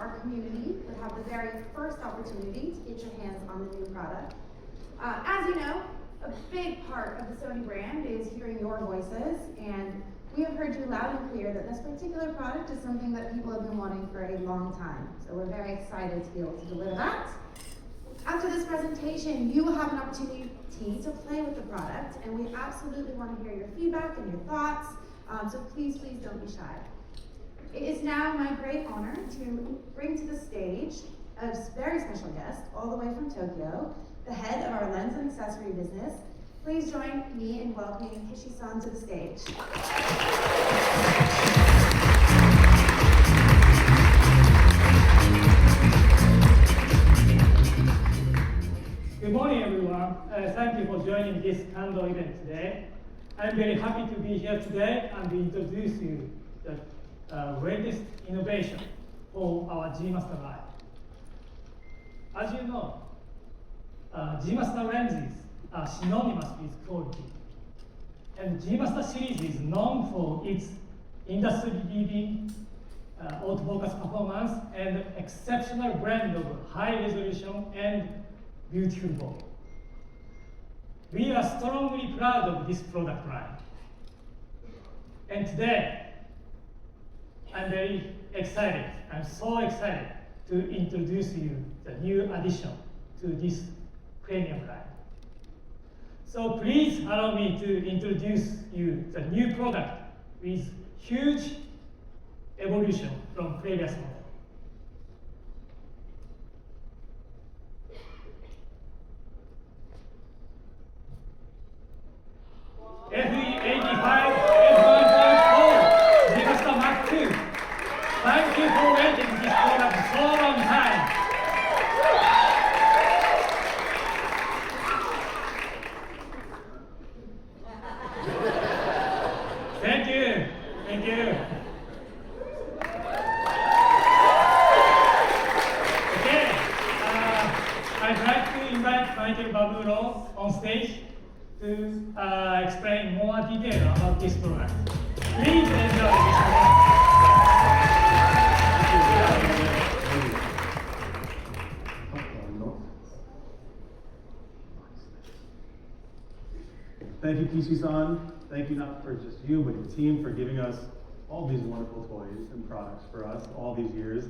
our community would have the very first opportunity to get your hands on the new product. As you know, a big part of the Sony brand is hearing your voices, and we have heard you loud and clear that this particular product is something that people have been wanting for a long time. So we're very excited to be able to deliver that. After this presentation, you will have an opportunity to play with the product, and we absolutely want to hear your feedback and your thoughts, so please don't be shy. It is now my great honor to bring to the stage a very special guest, all the way from Tokyo, the head of our lens and accessory business. Please join me in welcoming Kishi-san to the stage. Good morning, everyone. Thank you for joining this candle event today. I'm very happy to be here today and introduce you the latest innovation for our G Master line. As you know, G Master lenses are synonymous with quality, and G Master series is known for its industry-leading autofocus performance and exceptional blend of high resolution and beautiful bokeh. We are strongly proud of this product line. And today, I'm very excited. I'm so excited to introduce you the new addition to this premium line. So please allow me to introduce you the new product with huge evolution from previous model. FE 85 F1.4 GM II. Thank you for waiting this product so long time. Thank you. Thank you. Okay. I'd like to invite Michael Baburo on stage to explain more detail about this product. Please enjoy this product. Thank you, Kishi-san. Thank you not for just you, but your team for giving us all these wonderful toys and products for us all these years,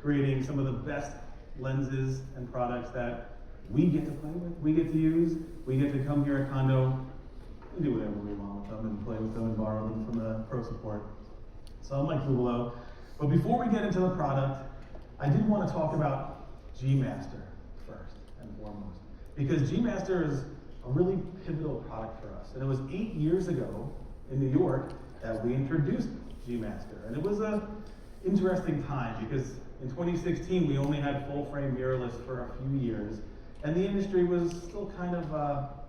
creating some of the best lenses and products that we get to play with, we get to use, we get to come here at Kondo and do whatever we want with them and play with them and borrow them from the pro support. So I'm Mike Bubalo. But before we get into the product, I did want to talk about G Master first and foremost, because G Master is a really pivotal product for us. And it was 8 years ago in New York that we introduced G Master. And it was an interesting time because in 2016, we only had full frame mirrorless for a few years. And the industry was still kind of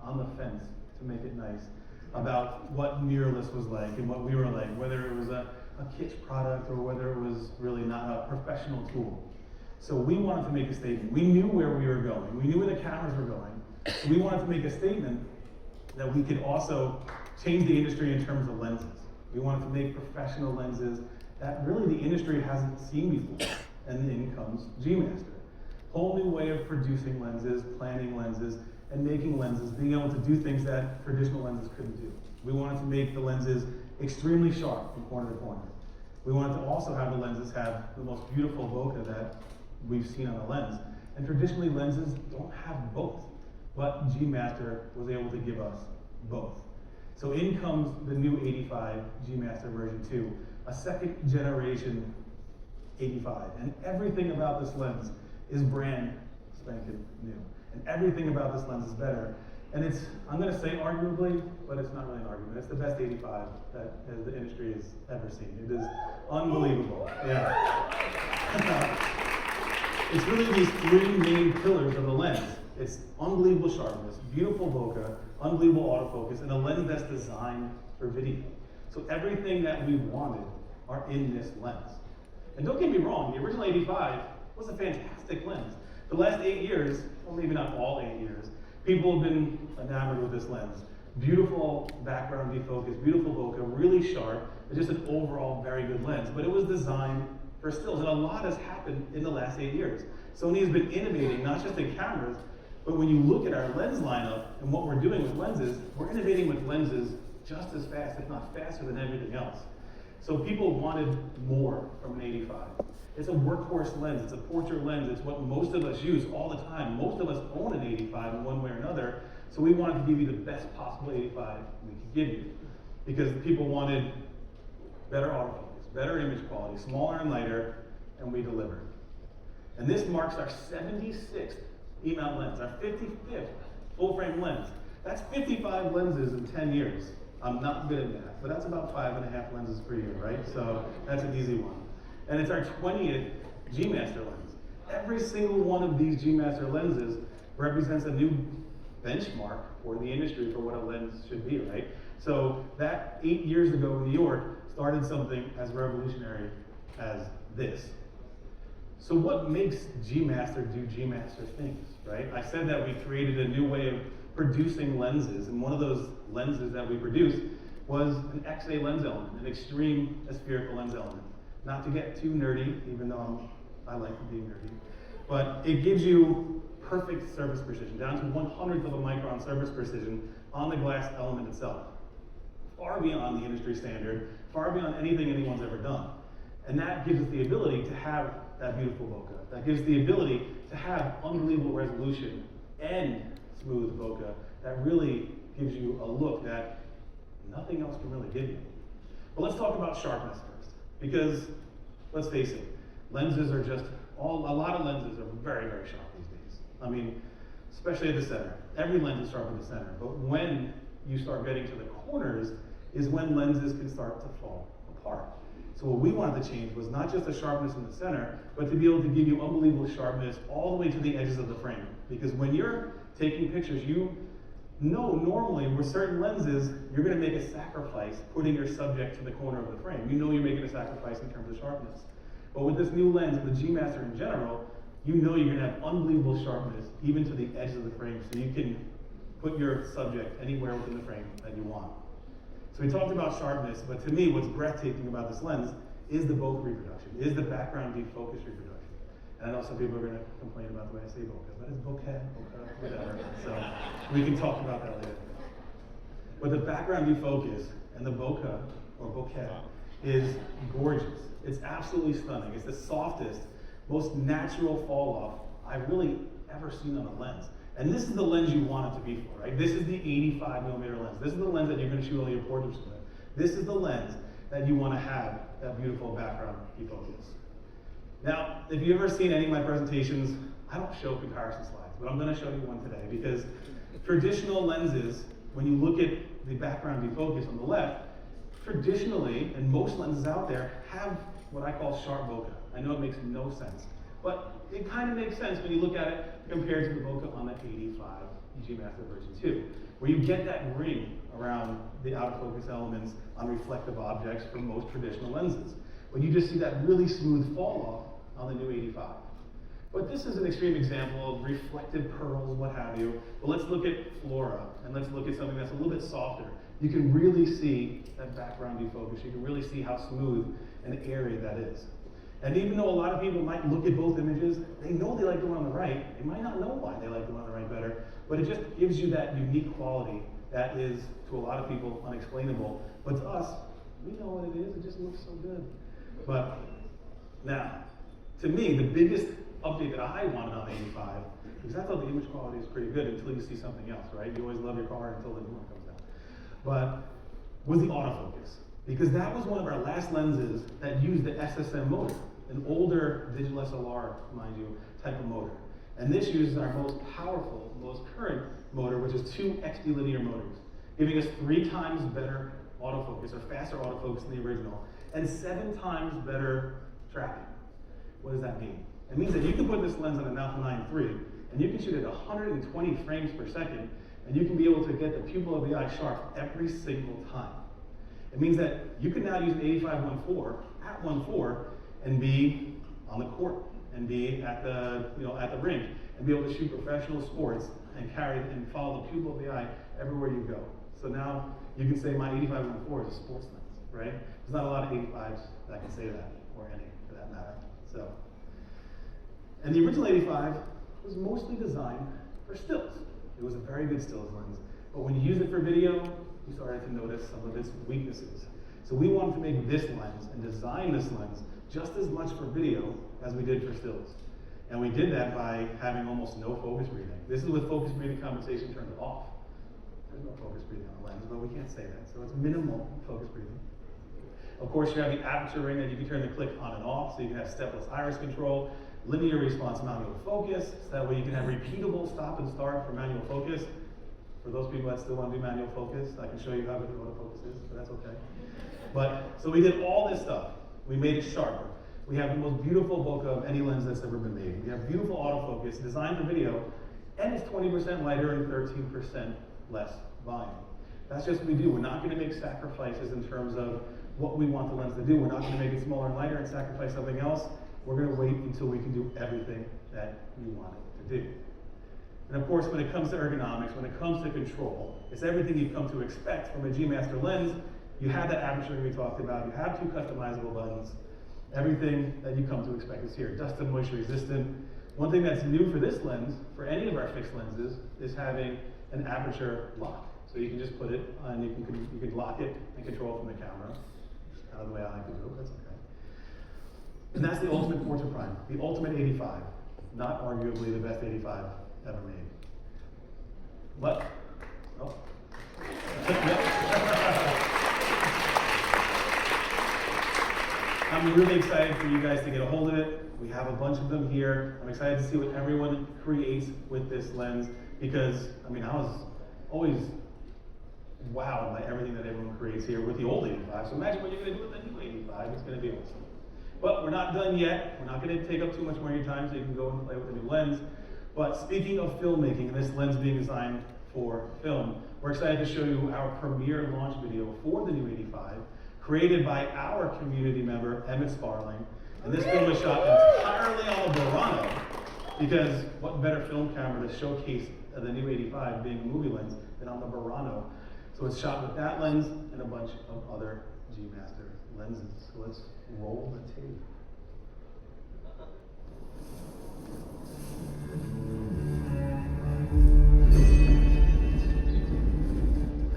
on the fence, to make it nice, about what mirrorless was like and what we were like, whether it was a kitsch product or whether it was really not a professional tool. So we wanted to make a statement. We knew where we were going. We knew where the cameras were going. So we wanted to make a statement that we could also change the industry in terms of lenses. We wanted to make professional lenses that really the industry hasn't seen before. And in comes G Master. Whole new way of producing lenses, planning lenses, and making lenses, being able to do things that traditional lenses couldn't do. We wanted to make the lenses extremely sharp from corner to corner. We wanted to also have the lenses have the most beautiful bokeh that we've seen on a lens. And traditionally lenses don't have both, but G Master was able to give us both. So in comes the new 85 G Master version 2, a second generation 85. And everything about this lens is brand spanking new. And everything about this lens is better. And it's, I'm gonna say arguably, but it's not really an argument. It's the best 85 that the industry has ever seen. It is unbelievable, yeah. It's really these three main pillars of the lens. It's unbelievable sharpness, beautiful bokeh, unbelievable autofocus, and a lens that's designed for video. So everything that we wanted are in this lens. And don't get me wrong, the original 85 was a fantastic lens. The last 8 years, well maybe not all 8 years, people have been enamored with this lens. Beautiful background defocus, beautiful bokeh, really sharp, it's just an overall very good lens. But it was designed for for stills, and a lot has happened in the last 8 years. Sony has been innovating, not just in cameras, but when you look at our lens lineup and what we're doing with lenses, we're innovating with lenses just as fast, if not faster than everything else. So people wanted more from an 85. It's a workhorse lens, it's a portrait lens, it's what most of us use all the time. Most of us own an 85 in one way or another, so we wanted to give you the best possible 85 we could give you. Because people wanted better autofocus, better image quality, smaller and lighter, and we delivered. And this marks our 76th E-mount lens, our 55th full-frame lens. That's 55 lenses in 10 years. I'm not good at math, but that's about 5.5 lenses per year, right? So that's an easy one. And it's our 20th G Master lens. Every single one of these G Master lenses represents a new benchmark for the industry for what a lens should be, right? So that 8 years ago in New York started something as revolutionary as this. So what makes G Master do G Master things, right? I said that we created a new way of producing lenses, and one of those lenses that we produced was an XA lens element, an extreme aspherical lens element. Not to get too nerdy, even though I like being nerdy, but it gives you perfect surface precision, down to 1/100th of a micron surface precision on the glass element itself. Far beyond the industry standard, far beyond anything anyone's ever done. And that gives us the ability to have that beautiful bokeh. That gives the ability to have unbelievable resolution and smooth bokeh that really gives you a look that nothing else can really give you. But let's talk about sharpness first, because let's face it, lenses are just, a lot of lenses are very, very sharp these days. I mean, especially at the center. Every lens is sharp at the center, but when you start getting to the corners is when lenses can start to fall apart. So what we wanted to change was not just the sharpness in the center, but to be able to give you unbelievable sharpness all the way to the edges of the frame. Because when you're taking pictures, you know normally with certain lenses, you're gonna make a sacrifice putting your subject to the corner of the frame. You know you're making a sacrifice in terms of sharpness. But with this new lens, the G Master in general, you know you're gonna have unbelievable sharpness even to the edge of the frame, so you can put your subject anywhere within the frame that you want. So we talked about sharpness, but to me, what's breathtaking about this lens is the bokeh reproduction, is the background defocus reproduction. And I know some people are gonna complain about the way I say bokeh, but it's bokeh, whatever. So we can talk about that later. But the background defocus and the bokeh, or bokeh, is gorgeous. It's absolutely stunning. It's the softest, most natural fall off I've really ever seen on a lens. And this is the lens you want it to be for, right? This is the 85mm lens. This is the lens that you're going to shoot all your portraits with. This is the lens that you want to have that beautiful background defocus. Now, if you've ever seen any of my presentations, I don't show comparison slides, but I'm going to show you one today because traditional lenses, when you look at the background defocus on the left, traditionally, and most lenses out there, have what I call sharp bokeh. I know it makes no sense, but it kind of makes sense when you look at it compared to the bokeh on the 85 G Master version 2, where you get that ring around the out of focus elements on reflective objects for most traditional lenses. But you just see that really smooth fall off on the new 85. But this is an extreme example of reflective pearls, what have you. But let's look at Flora, and let's look at something that's a little bit softer. You can really see that background defocus. You can really see how smooth and airy that is. And even though a lot of people might look at both images, they know they like the one on the right. They might not know why they like the one on the right better, but it just gives you that unique quality that is, to a lot of people, unexplainable. But to us, we know what it is. It just looks so good. But now, to me, the biggest update that I wanted on the 85, because I thought the image quality was pretty good until you see something else, right? You always love your car until the new one comes out. But was the autofocus. Because that was one of our last lenses that used the SSM motor, an older digital SLR, mind you, type of motor. And this uses our most powerful, most current motor, which is 2 XD linear motors, giving us 3 times better autofocus, or faster autofocus than the original, and 7 times better tracking. What does that mean? It means that you can put this lens on an Alpha 9 III, and you can shoot at 120 frames per second, and you can be able to get the pupil of the eye sharp every single time. It means that you can now use an 85-1.4 at 1.4 and be on the court and be at the at the rink and be able to shoot professional sports and carry and follow the pupil of the eye everywhere you go. So now you can say my 85-1.4 is a sports lens, right? There's not a lot of 85s that can say that, or any for that matter. So, and the original 85 was mostly designed for stills. It was a very good stills lens, but when you use it for video, you started to notice some of its weaknesses. So we wanted to make this lens and design this lens just as much for video as we did for stills. And we did that by having almost no focus breathing. This is with focus breathing compensation turned off. There's no focus breathing on the lens, but we can't say that. So it's minimal focus breathing. Of course, you have the aperture ring that you can turn the click on and off, so you can have stepless iris control, linear response manual focus, so that way you can have repeatable stop and start for manual focus. For those people that still want to do manual focus, I can show you how good the autofocus is, but that's okay. So we did all this stuff. We made it sharper. We have the most beautiful bokeh of any lens that's ever been made. We have beautiful autofocus, designed for video, and it's 20% lighter and 13% less volume. That's just what we do. We're not going to make sacrifices in terms of what we want the lens to do. We're not going to make it smaller and lighter and sacrifice something else. We're going to wait until we can do everything that we want it to do. And of course, when it comes to ergonomics, when it comes to control, it's everything you've come to expect from a G Master lens. You have that aperture we talked about. You have 2 customizable buttons. Everything that you come to expect is here. Dust and moisture resistant. One thing that's new for this lens, for any of our fixed lenses, is having an aperture lock. So you can just put it on, you can lock it and control it from the camera. That's kind of the way I like to do it, that's okay. And that's the ultimate portrait prime, the ultimate 85. Not arguably the best 85 ever made. But, oh. I'm really excited for you guys to get a hold of it. We have a bunch of them here. I'm excited to see what everyone creates with this lens because, I mean, I was always wowed by everything that everyone creates here with the old 85. So imagine what you're going to do with the new 85. It's going to be awesome. But we're not done yet. We're not going to take up too much more of your time so you can go and play with the new lens. But speaking of filmmaking, and this lens being designed for film, we're excited to show you our premiere launch video for the new 85, created by our community member, Emmett Sparling. And this film was shot entirely on the Burano, because what better film camera to showcase the new 85 being a movie lens than on the Burano. So it's shot with that lens and a bunch of other G Master lenses. So let's roll the tape.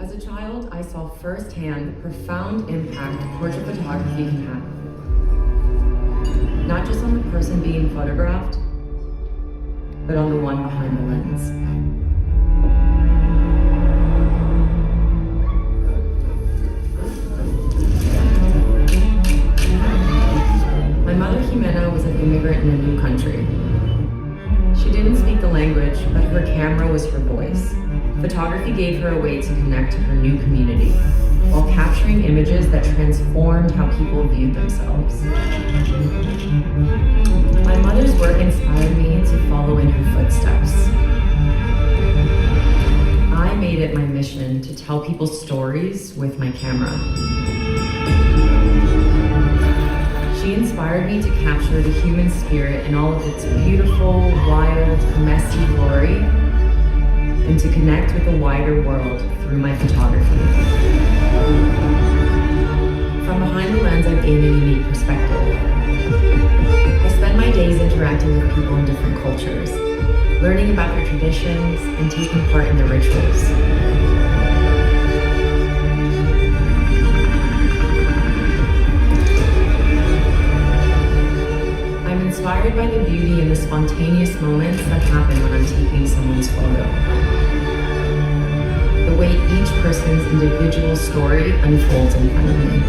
As a child, I saw firsthand the profound impact portrait photography can have. Not just on the person being photographed, but on the one behind the lens. My mother, Jimena, was an immigrant in a new country. She didn't speak the language, but her camera was her voice. Photography gave her a way to connect to her new community, while capturing images that transformed how people viewed themselves. My mother's work inspired me to follow in her footsteps. I made it my mission to tell people stories with my camera. She inspired me to capture the human spirit in all of its beautiful, wild, messy glory, and to connect with the wider world through my photography. From behind the lens, I've gained a unique perspective. I spend my days interacting with people in different cultures, learning about their traditions and taking part in their rituals. I'm inspired by the beauty and the spontaneous moments that happen when I'm taking someone's photo. The way each person's individual story unfolds in front of me.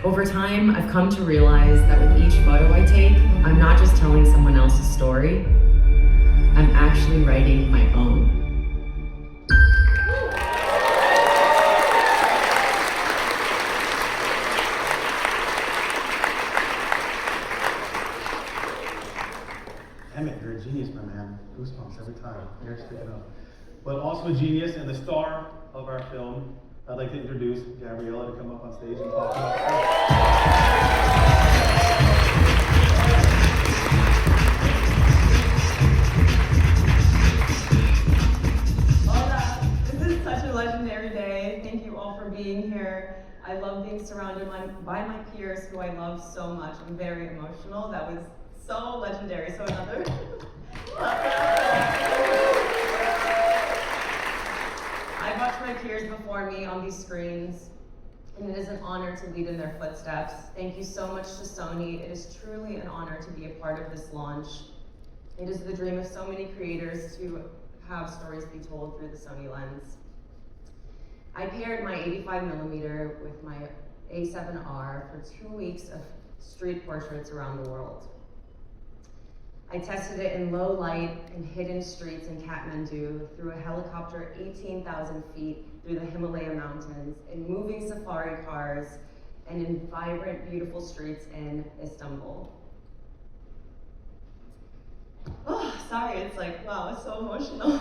Over time, I've come to realize that with each photo I take, I'm not just telling someone else's story, I'm actually writing my own. Emmett, you're a genius, my man. Goosebumps every time. Hair's sticking up. But also a genius and the star of our film. I'd like to introduce Gabriella to come up on stage and talk about her. I love being surrounded by my peers who I love so much. I'm very emotional. That was so legendary. So another. I've watched my peers before me on these screens, and it is an honor to lead in their footsteps. Thank you so much to Sony. It is truly an honor to be a part of this launch. It is the dream of so many creators to have stories be told through the Sony lens. I paired my 85mm with my A7R for 2 weeks of street portraits around the world. I tested it in low light and hidden streets in Kathmandu, through a helicopter 18,000 feet through the Himalaya mountains, in moving safari cars, and in vibrant, beautiful streets in Istanbul. Oh, sorry, it's like, wow, it's so emotional.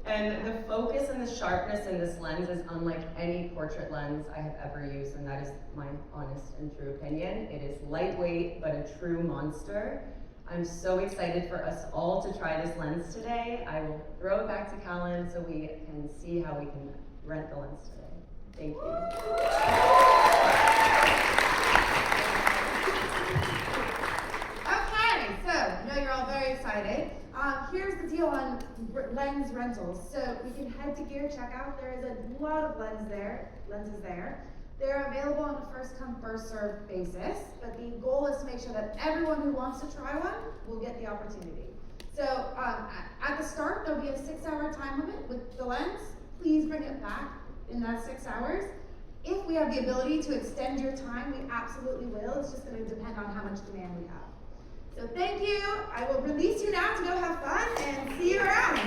And the focus and the sharpness in this lens is unlike any portrait lens I have ever used, and that is my honest and true opinion. It is lightweight, but a true monster. I'm so excited for us all to try this lens today. I will throw it back to Callan so we can see how we can rent the lens today. Thank you. Okay, so I know you're all very excited. Here's the deal on lens rentals. So we can head to Gear Checkout. There is a lot of lenses there. They're available on a first come, first served basis, but the goal is to make sure that everyone who wants to try one will get the opportunity. So at the start, there'll be a 6-hour time limit with the lens. Please bring it back in that 6 hours. If we have the ability to extend your time, we absolutely will. It's just going to depend on how much demand we have. So thank you. I will release you now to go have fun and see you around.